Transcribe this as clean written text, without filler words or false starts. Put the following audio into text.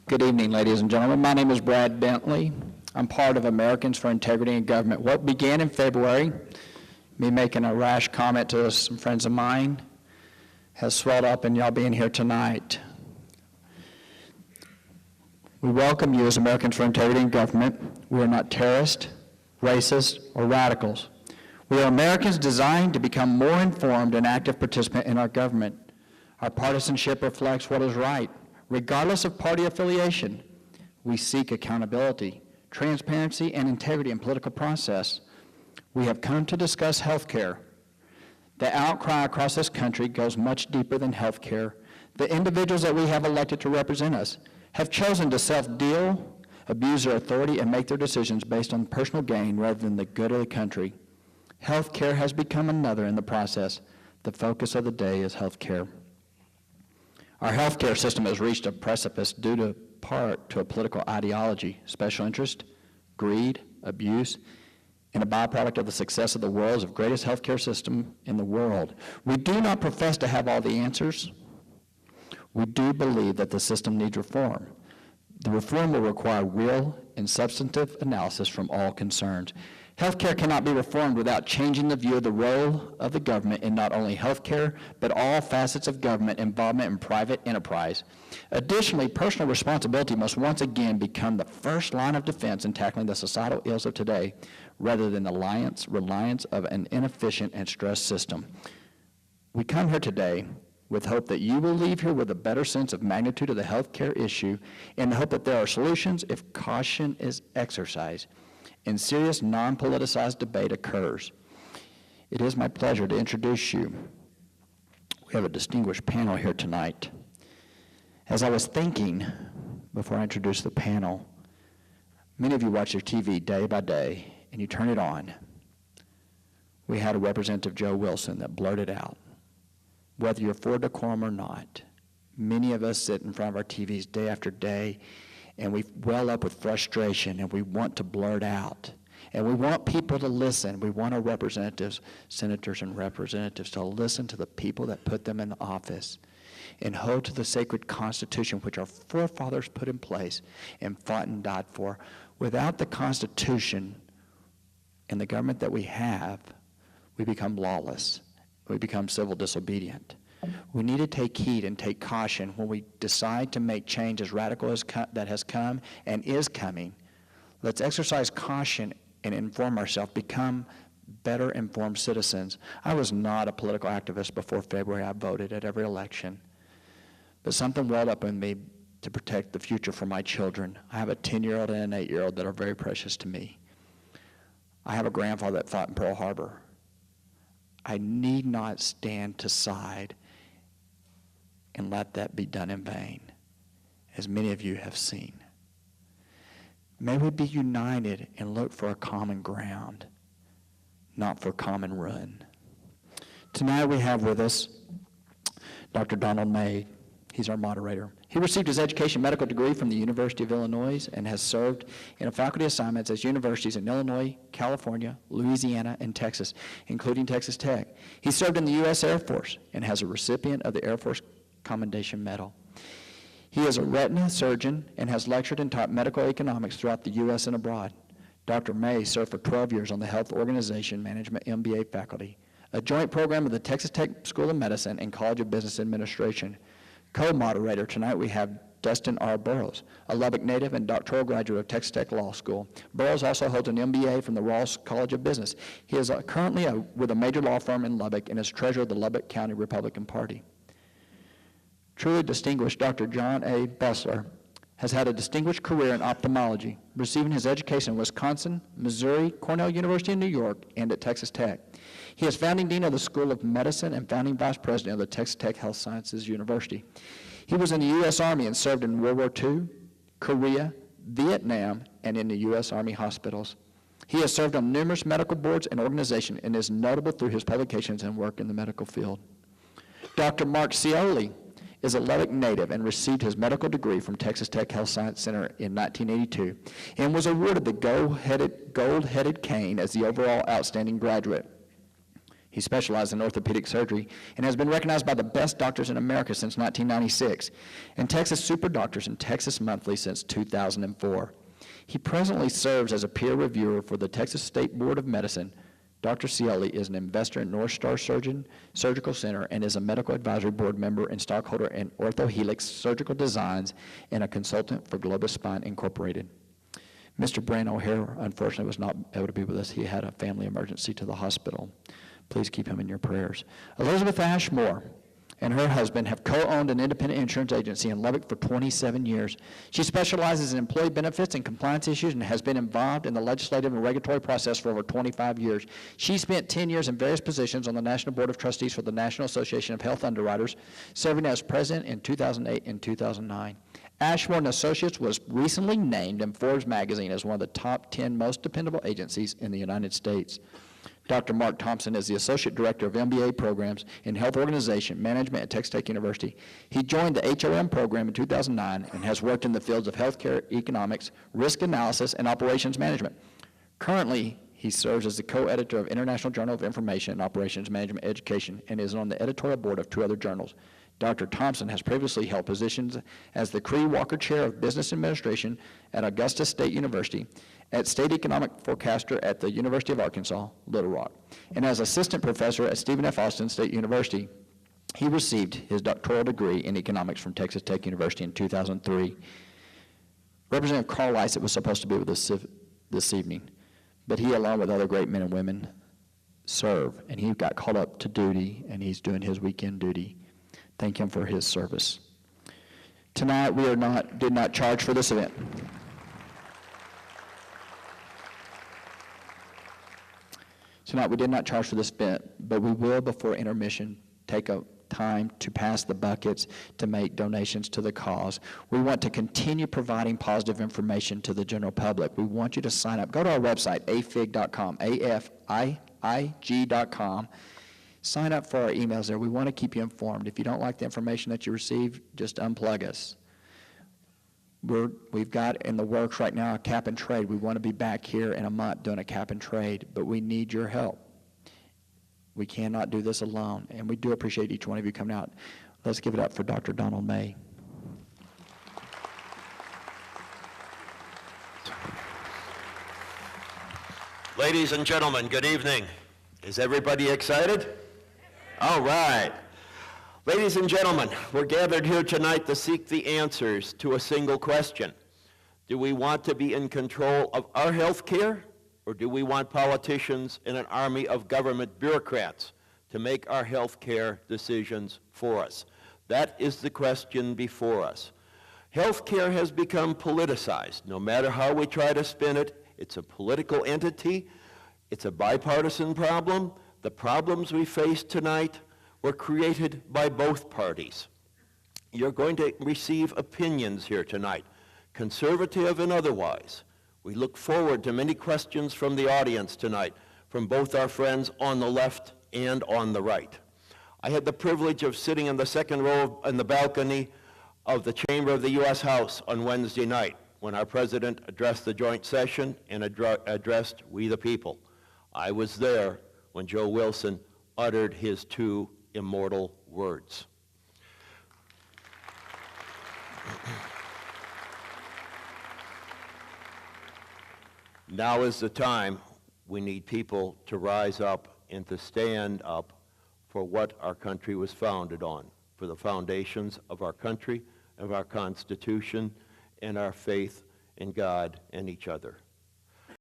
Good evening, ladies and gentlemen. My name is Brad Bentley. I'm part of Americans for Integrity in Government. What began in February, me making a rash comment to some friends of mine, has swelled up in y'all being here tonight. We welcome you as Americans for Integrity in Government. We are not terrorists, racists, or radicals. We are Americans designed to become more informed and active participant in our government. Our partisanship reflects what is right. Regardless of party affiliation, we seek accountability, transparency, and integrity in political process. We have come to discuss health care. The outcry across this country goes much deeper than health care. The individuals that we have elected to represent us have chosen to self-deal, abuse their authority, and make their decisions based on personal gain rather than the good of the country. Health care has become another in the process. The focus of the day is health care. Our healthcare system has reached a precipice due to part to a political ideology, special interest, greed, abuse, and a byproduct of the success of the world's greatest healthcare system in the world. We do not profess to have all the answers. We do believe that the system needs reform. The reform will require real and substantive analysis from all concerned. Healthcare cannot be reformed without changing the view of the role of the government in not only healthcare, but all facets of government involvement in private enterprise. Additionally, personal responsibility must once again become the first line of defense in tackling the societal ills of today, rather than the reliance of an inefficient and stressed system. We come here today with hope that you will leave here with a better sense of magnitude of the healthcare issue, and the hope that there are solutions if caution is exercised and serious, non-politicized debate occurs. It is my pleasure to introduce you. We have a distinguished panel here tonight. As I was thinking before I introduced the panel, many of you watch your TV day by day, and you turn it on. We had a Representative Joe Wilson that blurted out, whether you're for decorum or not, many of us sit in front of our TVs day after day, and we well up with frustration, and we want to blurt out. And we want people to listen. We want our representatives, senators and representatives, to listen to the people that put them in office and hold to the sacred Constitution which our forefathers put in place and fought and died for. Without the Constitution and the government that we have, we become lawless. We become civil disobedient. We need to take heed and take caution when we decide to make change as radical as that has come and is coming. Let's exercise caution and inform ourselves, become better informed citizens. I was not a political activist before February. I voted at every election. But something welled up in me to protect the future for my children. I have a 10-year-old and an 8-year-old that are very precious to me. I have a grandfather that fought in Pearl Harbor. I need not stand to side and let that be done in vain, as many of you have seen. May we be united and look for a common ground, not for common ruin. Tonight we have with us Dr. Donald May. He's our moderator. He received his education medical degree from the University of Illinois and has served in faculty assignments at universities in Illinois, California, Louisiana, and Texas, including Texas Tech. He served in the U.S. Air Force and has a recipient of the Air Force Commendation Medal. He is a retina surgeon and has lectured and taught medical economics throughout the U.S. and abroad. Dr. May served for 12 years on the Health Organization Management MBA faculty, a joint program of the Texas Tech School of Medicine and College of Business Administration. Co-moderator tonight we have Dustin R. Burrows, a Lubbock native and doctoral graduate of Texas Tech Law School. Burrows also holds an MBA from the Ross College of Business. He is currently with a major law firm in Lubbock and is treasurer of the Lubbock County Republican Party. Truly distinguished Dr. John A. Bessler has had a distinguished career in ophthalmology, receiving his education in Wisconsin, Missouri, Cornell University in New York, and at Texas Tech. He is founding dean of the School of Medicine and founding vice president of the Texas Tech Health Sciences University. He was in the U.S. Army and served in World War II, Korea, Vietnam, and in the U.S. Army hospitals. He has served on numerous medical boards and organizations and is notable through his publications and work in the medical field. Dr. Mark Scioli is a Lubbock native and received his medical degree from Texas Tech Health Science Center in 1982 and was awarded the gold-headed cane as the overall outstanding graduate. He specialized in orthopedic surgery and has been recognized by the best doctors in America since 1996 and Texas Super Doctors and Texas Monthly since 2004. He presently serves as a peer reviewer for the Texas State Board of Medicine. Dr. Cieli is an investor in North Star Surgical Center and is a medical advisory board member and stockholder in OrthoHelix Surgical Designs and a consultant for Globus Spine Incorporated. Mr. Brand O'Hare, unfortunately, was not able to be with us. He had a family emergency to the hospital. Please keep him in your prayers. Elizabeth Ashmore and her husband have co-owned an independent insurance agency in Lubbock for 27 years. She specializes in employee benefits and compliance issues and has been involved in the legislative and regulatory process for over 25 years. She spent 10 years in various positions on the National Board of Trustees for the National Association of Health Underwriters, serving as president in 2008 and 2009. Ashmore & Associates was recently named in Forbes magazine as one of the top 10 most dependable agencies in the United States. Dr. Mark Thompson is the Associate Director of MBA Programs in Health Organization Management at Texas Tech University. He joined the HOM program in 2009 and has worked in the fields of healthcare economics, risk analysis, and operations management. Currently, he serves as the co-editor of International Journal of Information and Operations Management Education and is on the editorial board of 2 other journals. Dr. Thompson has previously held positions as the Cree Walker Chair of Business Administration at Augusta State University, at State Economic Forecaster at the University of Arkansas, Little Rock, and as Assistant Professor at Stephen F. Austin State University. He received his doctoral degree in economics from Texas Tech University in 2003. Representative Carl Lycett was supposed to be with us this evening, but he, along with other great men and women, serve, and he got called up to duty, and he's doing his weekend duty. Thank him for his service. Tonight, we did not charge for this event. Tonight, we did not charge for this event, but we will, before intermission, take a time to pass the buckets to make donations to the cause. We want to continue providing positive information to the general public. We want you to sign up. Go to our website, afig.com, AFIG.com. Sign up for our emails there. We want to keep you informed. If you don't like the information that you receive, just unplug us. We've got in the works right now a cap and trade. We want to be back here in a month doing a cap and trade, but we need your help. We cannot do this alone, and we do appreciate each one of you coming out. Let's give it up for Dr. Donald May. Ladies and gentlemen, good evening. Is everybody excited? All right. Ladies and gentlemen, we're gathered here tonight to seek the answers to a single question. Do we want to be in control of our health care, or do we want politicians and an army of government bureaucrats to make our health care decisions for us? That is the question before us. Health care has become politicized. No matter how we try to spin it, it's a political entity. It's a bipartisan problem. The problems we face tonight were created by both parties. You're going to receive opinions here tonight, conservative and otherwise. We look forward to many questions from the audience tonight, from both our friends on the left and on the right. I had the privilege of sitting in the second row in the balcony of the chamber of the U.S. House on Wednesday night when our president addressed the joint session and addressed We the People. I was there when Joe Wilson uttered his 2 immortal words. Now is the time we need people to rise up and to stand up for what our country was founded on, for the foundations of our country, of our Constitution, and our faith in God and each other.